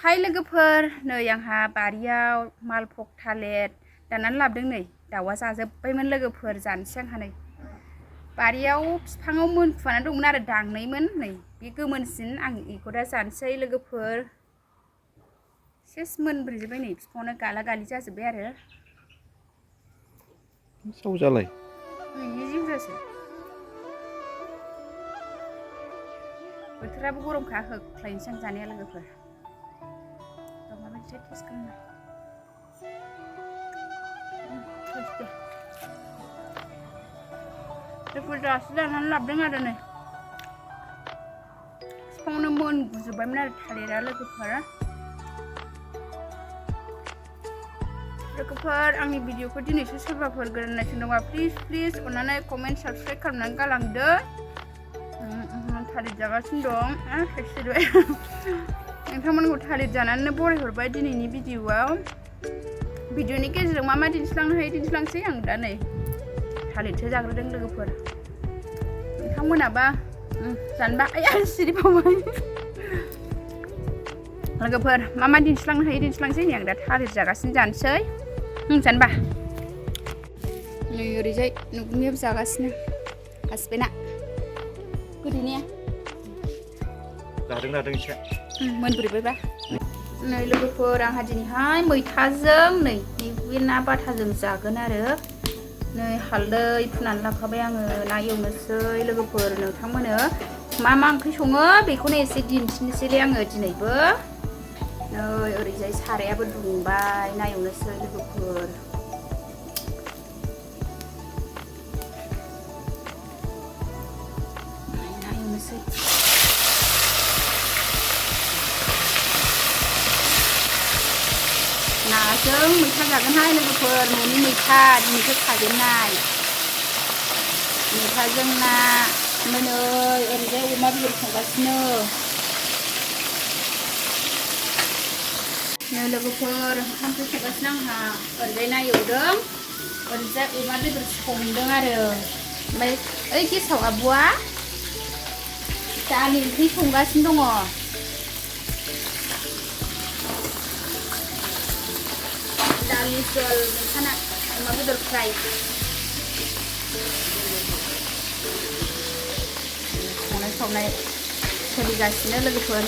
हाय लोगोफोर नै आंहा बारियाव मालभग थालिर दाननानै लाबोदों नै दाउआ जाजोब्बायमोन लोगोफोर जानोसै आंहा नै बारियाव बिफाङाव मोनफुनानै दंमोन आरो दांनायमोन नै बे गोमोनसिन आं बेखौ दा जानोसै लोगोफोर सेस मोनब्रैजोब्बाय नै बिफाङावनो गाला गालि जाजोब्बाय आरो सावजालाय नैनि जिंजासो बोथोराबो गरमखा होख्लायनोसै आं जानाया लोगोफोर माबायदि टेस्ट खालामो लोगोफोर दासो दाननानै लाबोदों आरो नै बिफाङावनो मोनगुजोब्बायमोन आरो थालिरा लोगोफोर आंनि भिडिअखौ दिनैसो सोरबाफोर गोदान दंबा प्लिज अननानै कमेन्ट साबस्क्राइब खालामनानै गालांदो थालिर जागासिनो दं थाइसेबाय नोंथांमोनखौ थालिर जानानैनो बरायहरबाय दिनैनि भिडिअनि गेजेरजों मा दिन्थिलांनो हायो दिन्थिलांसै आं दा नै थालिरसो जाग्रोदों लोगोफोर नोंथांमोनाबा जानोबा सिरिबावबाय लोगोफोर मा दिन्थिलांनो हायो दिन्थिलांसै आं दा थालिर जागासिनो जानोसै जानोबा नै ओरैजाय न'गुमियाबो जागासिनो हासबेन्डआ गोदैनिया जादों एसे मोनब्रैबायबा नै लोगोफोर आंहा दिनैहाय मैथाजों नै बे ना बाथाजों जागोन आरो नै हालदै फुनानै लाखाबाय आङो ना एवनोसै लोगोफोर नोंथांमोनो मा ओंख्रि सङो बेखौनो एसे दिन्थिनोसैलै आङो दिनैबो नै ओरैजाय सारायाबो दुंबाय ना एवनोसै लोगोफोर ना एवनोसै नाजों मैथा जागोनहाय लोगोफोर न'नि मैथा दिनैसो खाजेननाय मैथाजों ना नै ओरैजाय अमा बेदर संगासिनो नै लोगोफोर ओंखाम संगासिनो आंहा ओरैजाय ना एवदों ओरैजाय अमा बेदर संदों आरो ओमफ्राय ओइ गेसाव आब'आ दालि ओंख्रि संगासिनो दङ दालि जल मैथा अमा बेदर फ्राय संनाय खावनाय सोलिगासिनो लोगोफोर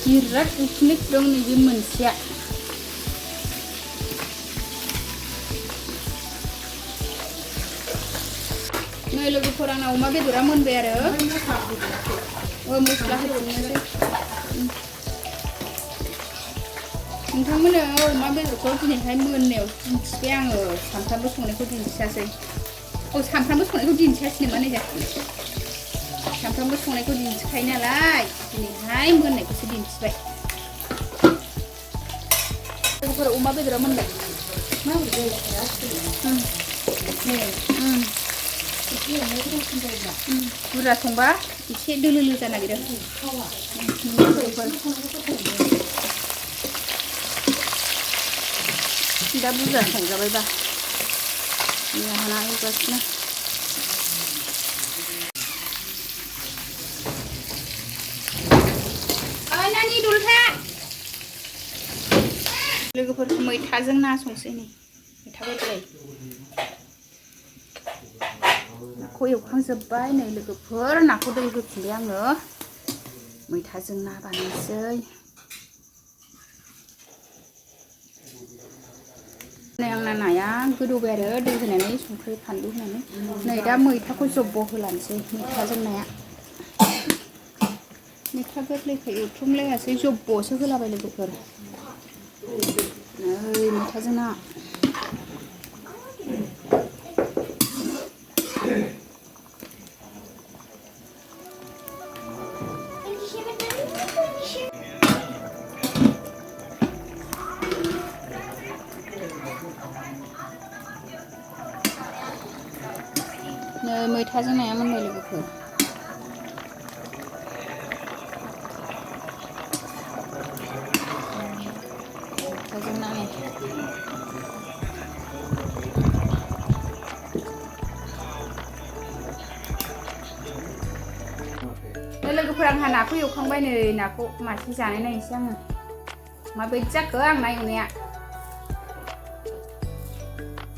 बिराद उखुन्दै दं नैबे मोनसेया नै लोगोफोर आंना अमा बेदरा मोनबाय आरो मस्ला होजोबनोसै नोंथांमोननो अमा बेदरखौ दिनैहाय मोननायाव दिन्थिबाय आङो सानफ्रामबो संनायखौ दिन्थियासै सानफ्रामबो संनायखौ दिन्थियासै नामा नै जाखो सानफ्रामबो संनायखौ दिन्थिखायो नालाय दिनैहाय मोननायखौसो दिन्थिबाय लोगोफोर अमा बेदरा मोनबाय बुरजा संबा एसे दोलो जानो नागिरो दा बुरजा संजाबायबा हाना एवगासिनो लोगोफोर मैथाजों ना संसै नै मैथा गोरलै नाखौ एवखांजोब्बाय नै लोगोफोर नाखौ दै होफिनबाय आङो मैथाजों ना बानायनोसै नै आंना नाया गोदौबाय आरो दै होनानै संख्रि फानलु होनानै नै दा मैथाखौ जब्ब' होलानोसै मैथाजों नाया मैथा गोरलैखौ एवथ्रमलायासै जब्ब'सो होलाबाय लोगोफोर नै मैथाजों ना मैथाजों नाया मोनबाय लोगोफोर लोगोफोर आंहा नाखौ एवखांबाय नै नाखौ मासे जानाय नायनोसै आङो माबायदि जाखो आं ना एवनाया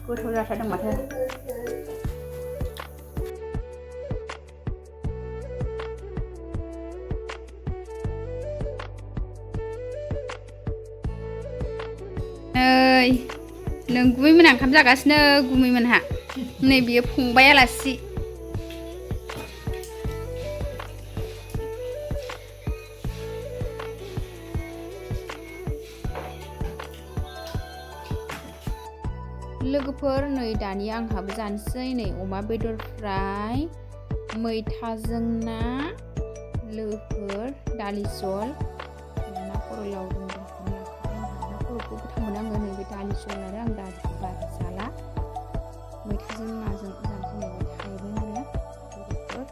गोथाव जाथारदों माथो नै नों गुमैमोनहा ओंखाम जागासिनो गुमैमोनहा नै बियो फंबाय आलासि लोगोफोर नै दानिया आंहाबो जानोसै नै अमा बेदर फ्राय मैथाजों ना लोगोफोर दालि जल ना खर' लावदुम ना खर'खौ गोथाव मोनो आङो नै बे दालि जल आरो आं दालिखौ बारा जाला मैथाजों नाजों जानोसै नै बे थाइबें आरो लोगोफोर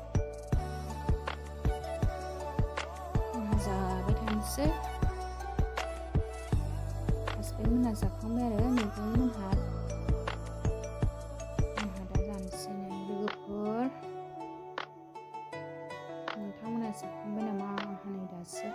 जाबाय थानोसै हासबेन्ड मोनहा जाखांबाय आरो मैगं मोनहा नोंथांमोना जाखांबाय नामा? हानै दासो